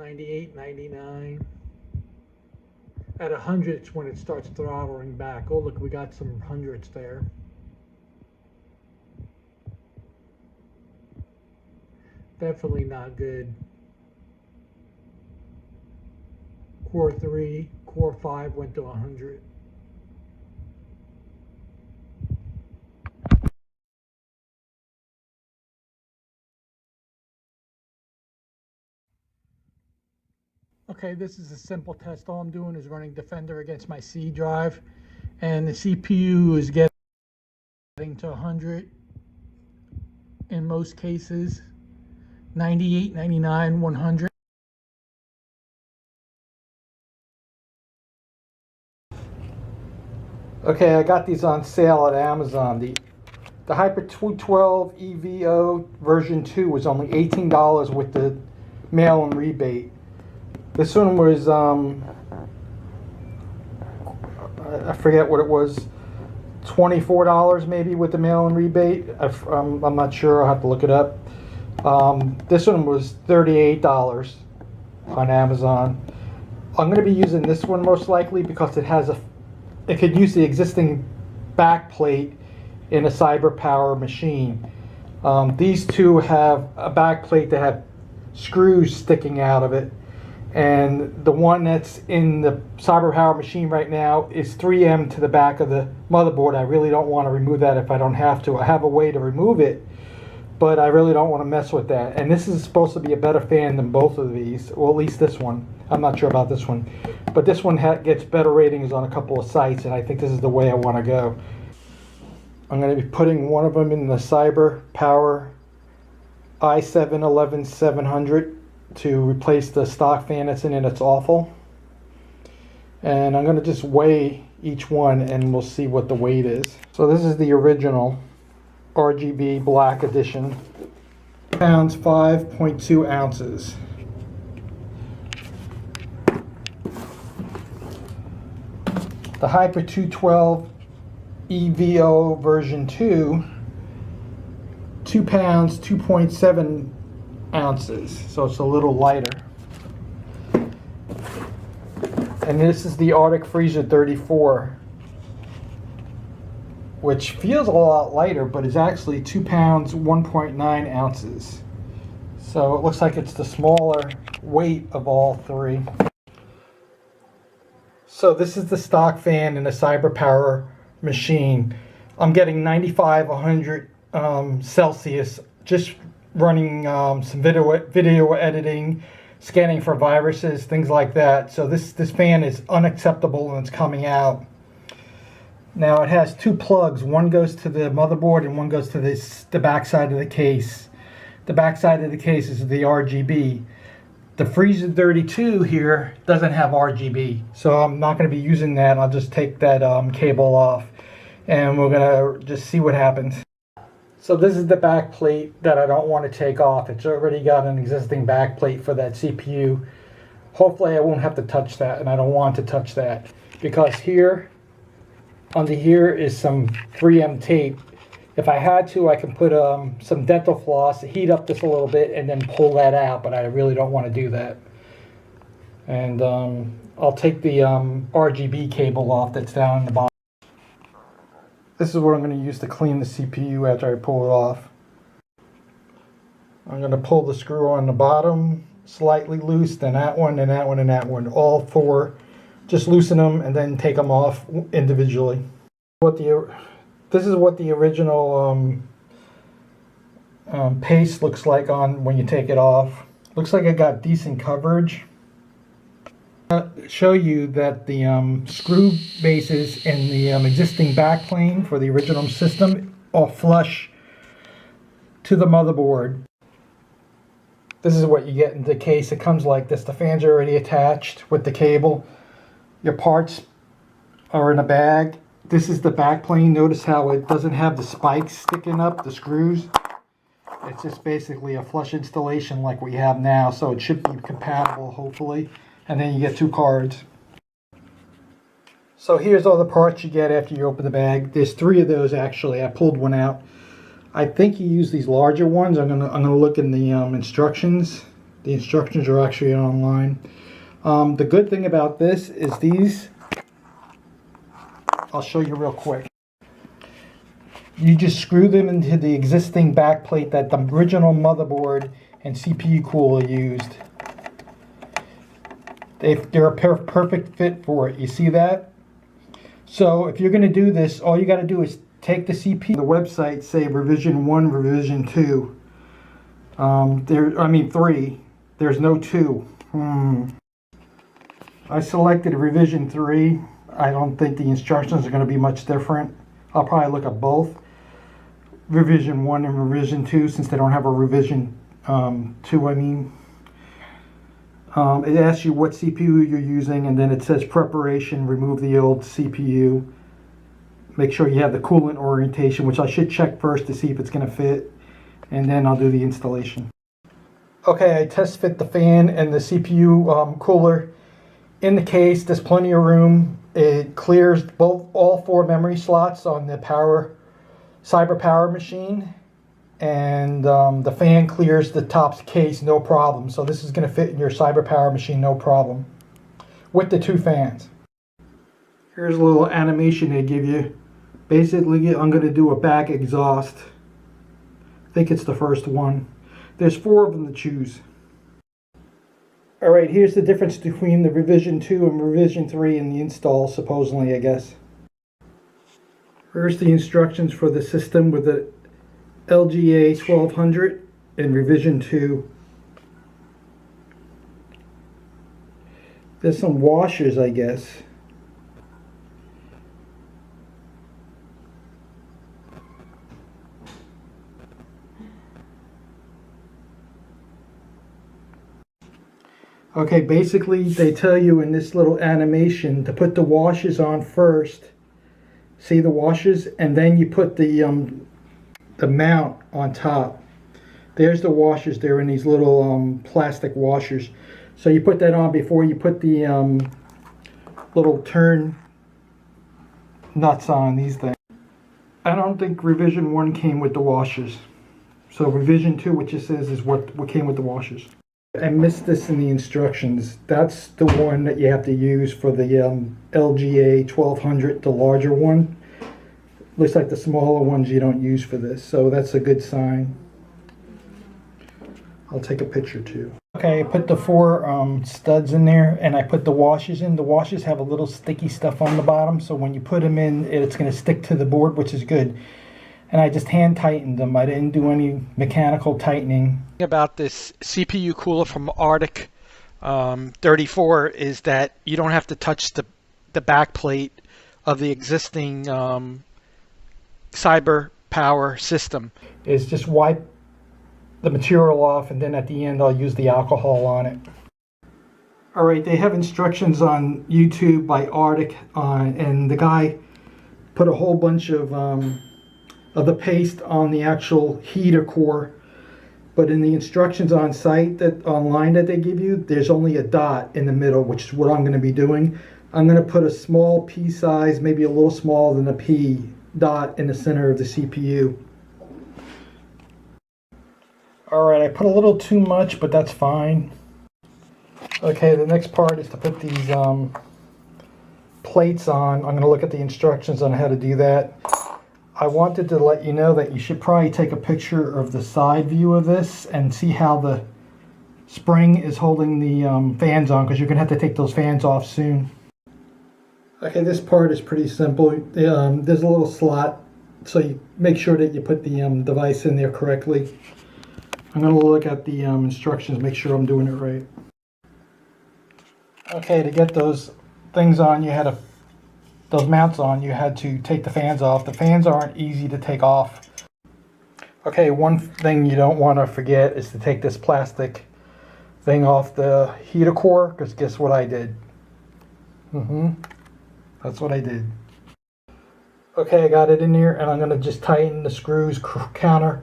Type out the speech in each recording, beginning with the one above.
98, 99. At 100, it's when it starts throttling back. Oh, look, we got some hundreds there. Definitely not good. Core 3, Core 5 went to 100. Okay, this is a simple test. All I'm doing is running Defender against my C drive, and the CPU is getting to 100 in most cases, 98, 99, 100. Okay, I got these on sale at Amazon. The Hyper 212 EVO version 2 was only $18 with the mail-in rebate. This one was, I forget what it was, $24 maybe with the mail-in rebate. I'm not sure, I'll have to look it up. This one was $38 on Amazon. I'm going to be using this one most likely because it could use the existing backplate in a CyberPower machine. These two have a backplate that have screws sticking out of it, and the one that's in the CyberPower machine right now is 3M to the back of the motherboard. I really don't want to remove that if I don't have to. I have a way to remove it, but I really don't want to mess with that. And this is supposed to be a better fan than both of these, or at least this one. I'm not sure about this one, but this one gets better ratings on a couple of sites, and I think this is the way I want to go. I'm going to be putting one of them in the CyberPower I7-11700 to replace the stock fan that's in it. It's awful. And I'm going to just weigh each one and we'll see what the weight is. So this is the original RGB black edition. Pounds 5.2 ounces. The Hyper 212 EVO version 2, 2 pounds, 2.7 ounces, so it's a little lighter. And this is the Aric Freezer 34, which feels a lot lighter, but is actually 2 pounds, 1.9 ounces. So it looks like it's the smaller weight of all three. So this is the stock fan in the CyberPower machine. I'm getting 95, 100 Celsius, just running some video editing, scanning for viruses, things like that. So this fan is unacceptable when it's coming out. Now it has two plugs. One goes to the motherboard and one goes to the back side of the case. The back side of the case is the RGB. The Freezer 32 here doesn't have RGB, so I'm not going to be using that. I'll just take that cable off, and we're going to just see what happens. So this is the back plate that I don't want to take off. It's already got an existing back plate for that CPU. Hopefully I won't have to touch that, and I don't want to touch that, because here, under here is some 3M tape. If I had to, I can put some dental floss, heat up this a little bit, and then pull that out, but I really don't want to do that. And I'll take the RGB cable off that's down in the bottom. This is what I'm going to use to clean the CPU after I pull it off. I'm going to pull the screw on the bottom slightly loose, then that one, and that one, and that one. All four. Just loosen them and then take them off individually. This is what the original paste looks like on when you take it off. Looks like it got decent coverage. Show you that the screw bases in the existing backplane for the original system are flush to the motherboard. This is what you get in the case. It comes like this. The fans are already attached with the cable. Your parts are in a bag. This is the backplane. Notice how it doesn't have the spikes sticking up, the screws. It's just basically a flush installation like we have now, so it should be compatible, hopefully. And then you get two cards. So here's all the parts you get after you open the bag. There's three of those actually. I pulled one out. I think you use these larger ones. I'm gonna look in the instructions The instructions are actually online. The good thing about this is these, I'll show you real quick. You just screw them into the existing backplate that the original motherboard and CPU cooler used. They're a perfect fit for it. You see that? So if you're going to do this, all you got to do is take the CPU. The website say revision 1, revision 2. 3. There's no 2. I selected revision 3. I don't think the instructions are going to be much different. I'll probably look at both. Revision 1 and revision 2, since they don't have a revision 2, it asks you what CPU you're using, and then it says preparation, remove the old CPU. Make sure you have the coolant orientation, which I should check first to see if it's going to fit, and then I'll do the installation. Okay, I test fit the fan and the CPU cooler. In the case, there's plenty of room. It clears all 4 memory slots on the CyberPower machine, and the fan clears the top case no problem. So this is going to fit in your CyberPower machine no problem with the 2 fans. Here's a little animation they give you. Basically, I'm going to do a back exhaust. I think it's the first one. There's 4 of them to choose. Alright, here's the difference between the revision 2 and revision 3 in the install, supposedly, I guess. Here's the instructions for the system with the LGA 1200 in revision 2. There's some washers, I guess. Okay, basically they tell you in this little animation to put the washers on first. See the washers? And then you put the mount on top. There's the washers. They're in these little plastic washers. So you put that on before you put the little turn nuts on these things. I don't think revision 1 came with the washers. So revision 2, which it says, is what came with the washers. I missed this in the instructions. That's the one that you have to use for the LGA 1200, the larger one. Looks like the smaller ones you don't use for this, so that's a good sign. I'll take a picture too. Okay, I put the 4 studs in there, and I put the washers in. The washers have a little sticky stuff on the bottom, so when you put them in, it's going to stick to the board, which is good. And I just hand tightened them. I didn't do any mechanical tightening. About this CPU cooler from Aric 34 is that you don't have to touch the back plate of the existing CyberPower system. Is just wipe the material off, and then at the end I'll use the alcohol on it. Alright, they have instructions on YouTube by Aric, and the guy put a whole bunch of the paste on the actual heater core, but in the instructions on site online that they give you, there's only a dot in the middle, which is what I'm going to be doing. I'm going to put a small pea size, maybe a little smaller than a pea, dot in the center of the CPU. Alright, I put a little too much, but that's fine. Okay, the next part is to put these plates on. I'm going to look at the instructions on how to do that. I wanted to let you know that you should probably take a picture of the side view of this and see how the spring is holding the fans on, because you're going to have to take those fans off soon. Okay, this part is pretty simple. There's a little slot, so you make sure that you put the device in there correctly. I'm going to look at the instructions, make sure I'm doing it right. Okay, to get those things on, those mounts on, you had to take the fans off. The fans aren't easy to take off. Okay, one thing you don't want to forget is to take this plastic thing off the heater core, because guess what I did? That's what I did. Okay, I got it in here, and I'm going to just tighten the screws counter.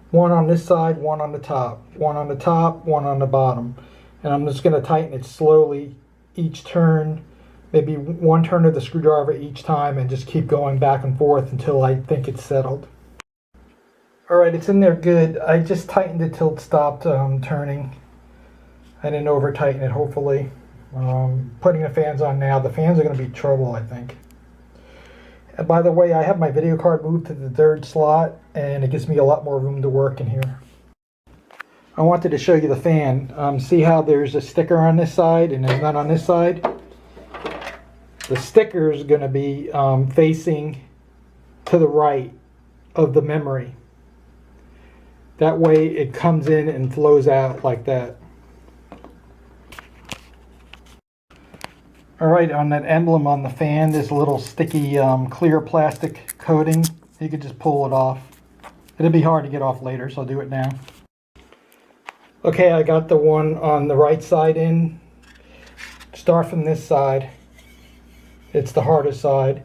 One on this side, one on the top. One on the top, one on the bottom. And I'm just going to tighten it slowly each turn. Maybe one turn of the screwdriver each time, and just keep going back and forth until I think it's settled. Alright, it's in there good. I just tightened it till it stopped turning. I didn't over tighten it, hopefully. Putting the fans on now. The fans are going to be trouble, I think. And by the way, I have my video card moved to the third slot, and it gives me a lot more room to work in here. I wanted to show you the fan. See how there's a sticker on this side and there's none on this side? The sticker is going to be facing to the right of the memory. That way it comes in and flows out like that. Alright, on that emblem on the fan, there's a little sticky clear plastic coating. You could just pull it off. It'll be hard to get off later, so I'll do it now. Okay, I got the one on the right side in. Start from this side. It's the hardest side.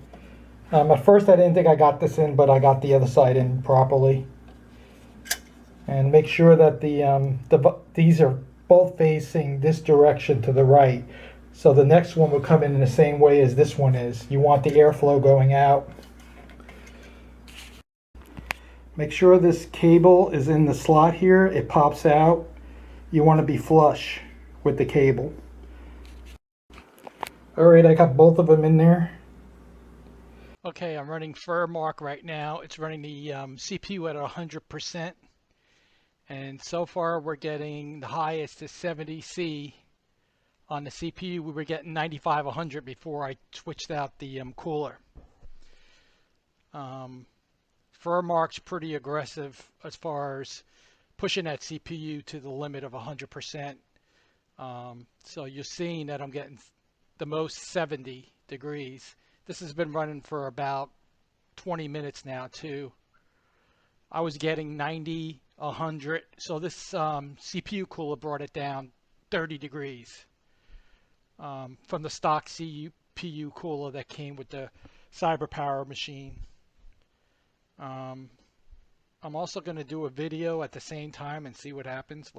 At first I didn't think I got this in, but I got the other side in properly. And make sure that these are both facing this direction to the right. So the next one will come in the same way as this one is. You want the airflow going out. Make sure this cable is in the slot here. It pops out. You want to be flush with the cable. Alright, I got both of them in there. Okay, I'm running FurMark right now. It's running the CPU at 100%. And so far we're getting the highest is 70C. On the CPU we were getting 95-100 before I switched out the cooler. FurMark's pretty aggressive as far as pushing that CPU to the limit of 100%. So you're seeing that I'm getting the most 70 degrees. This has been running for about 20 minutes now too. I was getting 90, 100. So this CPU cooler brought it down 30 degrees from the stock CPU cooler that came with the CyberPower machine. I'm also going to do a video at the same time and see what happens.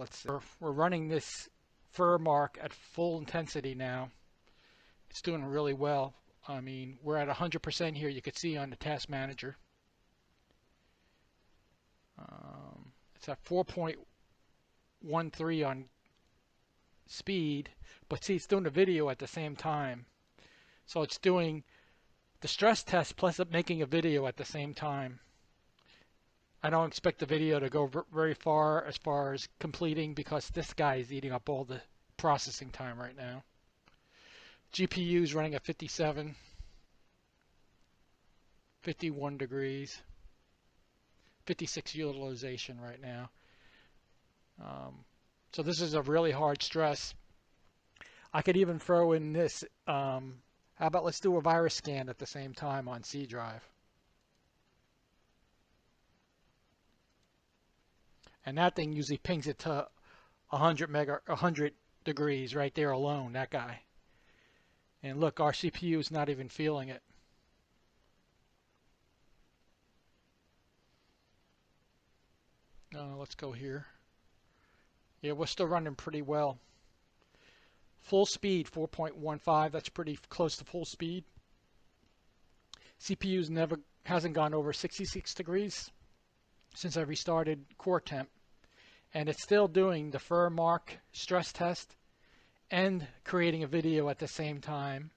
We're running this FurMark at full intensity now. It's doing really well. I mean, we're at 100% here. You could see on the task manager. It's at 4.13 on speed, but see, it's doing the video at the same time. So it's doing the stress test plus making a video at the same time. I don't expect the video to go very far as completing because this guy is eating up all the processing time right now. GPU is running at 57, 51 degrees, 56 utilization right now. So this is a really hard stress. I could even throw in this. How about let's do a virus scan at the same time on C drive. And that thing usually pings it to 100 degrees right there alone, that guy. And look, our CPU is not even feeling it. Let's go here. Yeah, we're still running pretty well. Full speed, 4.15. That's pretty close to full speed. CPU's hasn't gone over 66 degrees since I restarted core temp. And it's still doing the FurMark stress test and creating a video at the same time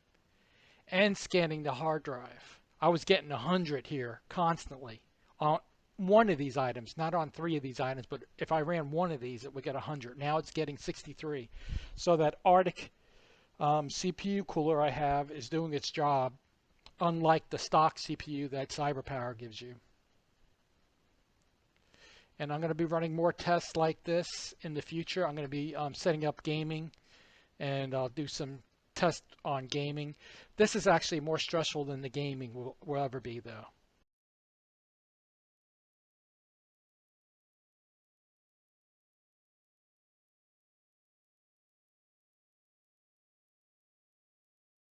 and scanning the hard drive. I was getting 100 here constantly on one of these items, not on 3 of these items, but if I ran one of these, it would get 100. Now it's getting 63. So that Aric CPU cooler I have is doing its job, unlike the stock CPU that CyberPower gives you. And I'm going to be running more tests like this in the future. I'm going to be setting up gaming, and I'll do some tests on gaming. This is actually more stressful than the gaming will ever be, though.